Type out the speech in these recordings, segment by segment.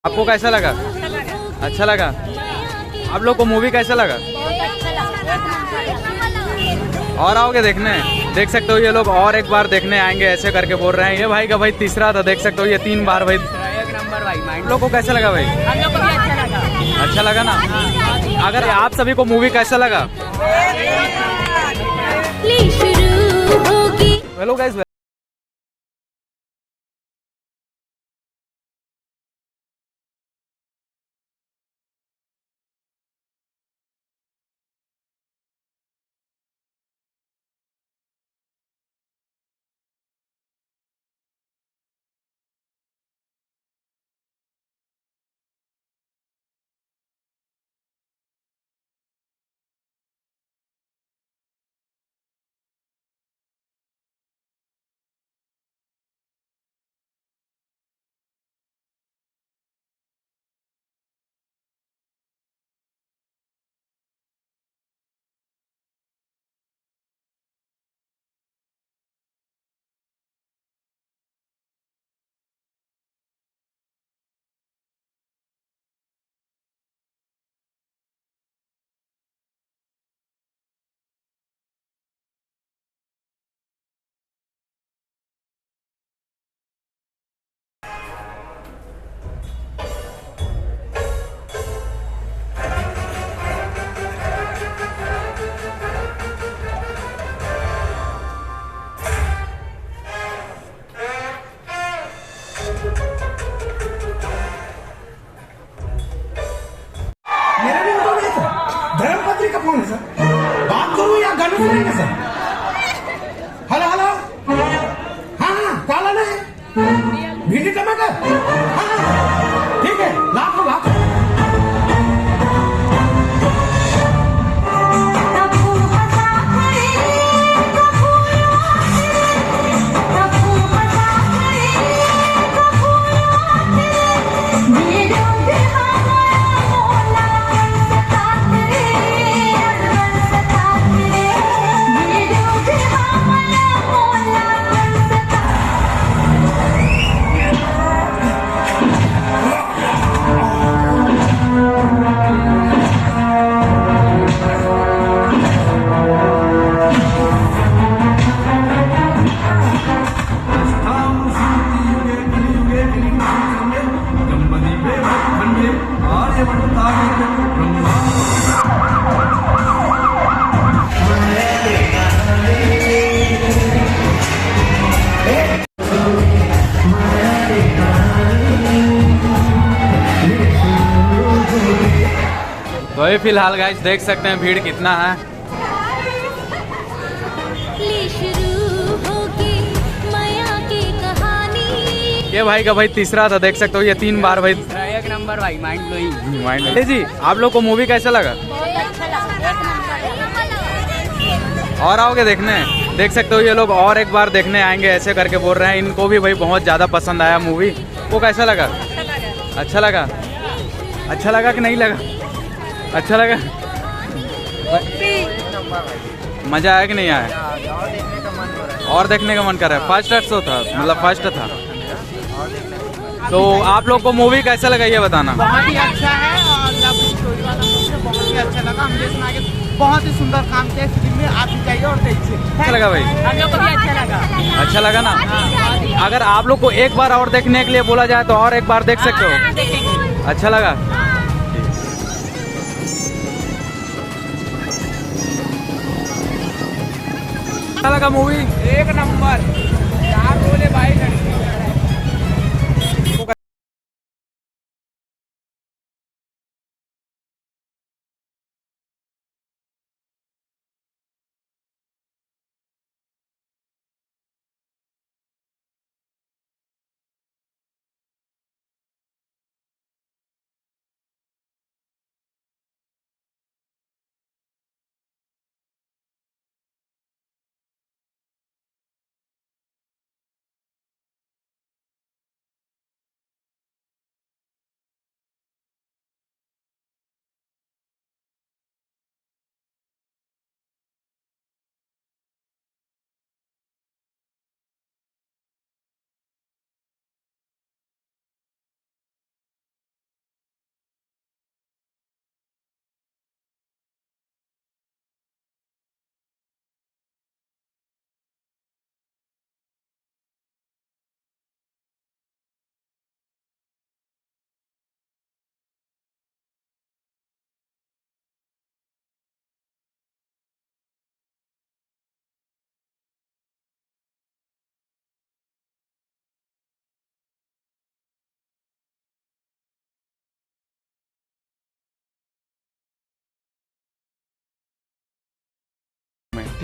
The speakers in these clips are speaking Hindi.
आपको कैसा लगा? अच्छा लगा। आप लोग को मूवी कैसा लगा? और आओगे देखने? देख सकते हो ये लोग और एक बार देखने आएंगे ऐसे करके बोल रहे हैं। ये भाई का भाई तीसरा था, देख सकते हो ये 3 बार भाई। एक नंबर भाई। आप लोग को कैसा लगा भाई? हम लोग को भी अच्छा लगा। अच्छा लगा ना? अगर आप सभी को मूवी कैसा लगा? Hello guys. मेरा भी मतलब है सर, धर्मपत्नी का फोन है सर। बात करूं या गाना सुनेंगे सर? हेलो हेलो, हाँ हाँ काला नहीं, भिंडी टमाटर, हाँ हाँ ठीक है, लाखों लाखों। वही फिलहाल गाइस देख सकते हैं भीड़ कितना है। ये भाई का भाई तीसरा था, देख सकते हो ये 3 बार भाई। एक नंबर भाई, माइंड ब्लोइंग। जी आप लोग को मूवी कैसा लगा? और आओगे देखने? देख सकते हो ये लोग और एक बार देखने आएंगे ऐसे करके बोल रहे हैं। इनको भी भाई बहुत ज़्यादा पसंद आया मूवी। वो कैसा लगा? अच्छा लगा। अच्छा लगा कि नहीं लगा? अच्छा लगा। मजा आया कि नहीं आया? और देखने का मन कर रहा है। फर्स्ट शो था, मतलब फर्स्ट था। तो आप लोग को मूवी कैसा लगा ये बताना। बहुत ही अच्छा है और लव स्टोरी वाला मुझे बहुत ही अच्छा लगा। हम जिसमें आगे बहुत ही सुंदर काम किया फिल्म में, आप भी जाइए और देखिए। अच्छा लगा भाई? हम लोग को भी अच्छा लगा। अच्छा लगा ना? अगर आप लोग को एक बार और देखने के लिए बोला जाए तो और एक बार देख सकते हो। अच्छा लगा? अच्छा लगा मूवी? एक नंबर। यार बोले भाई लड़की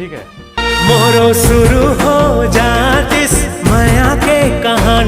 ठीक है। मोरो शुरू हो जात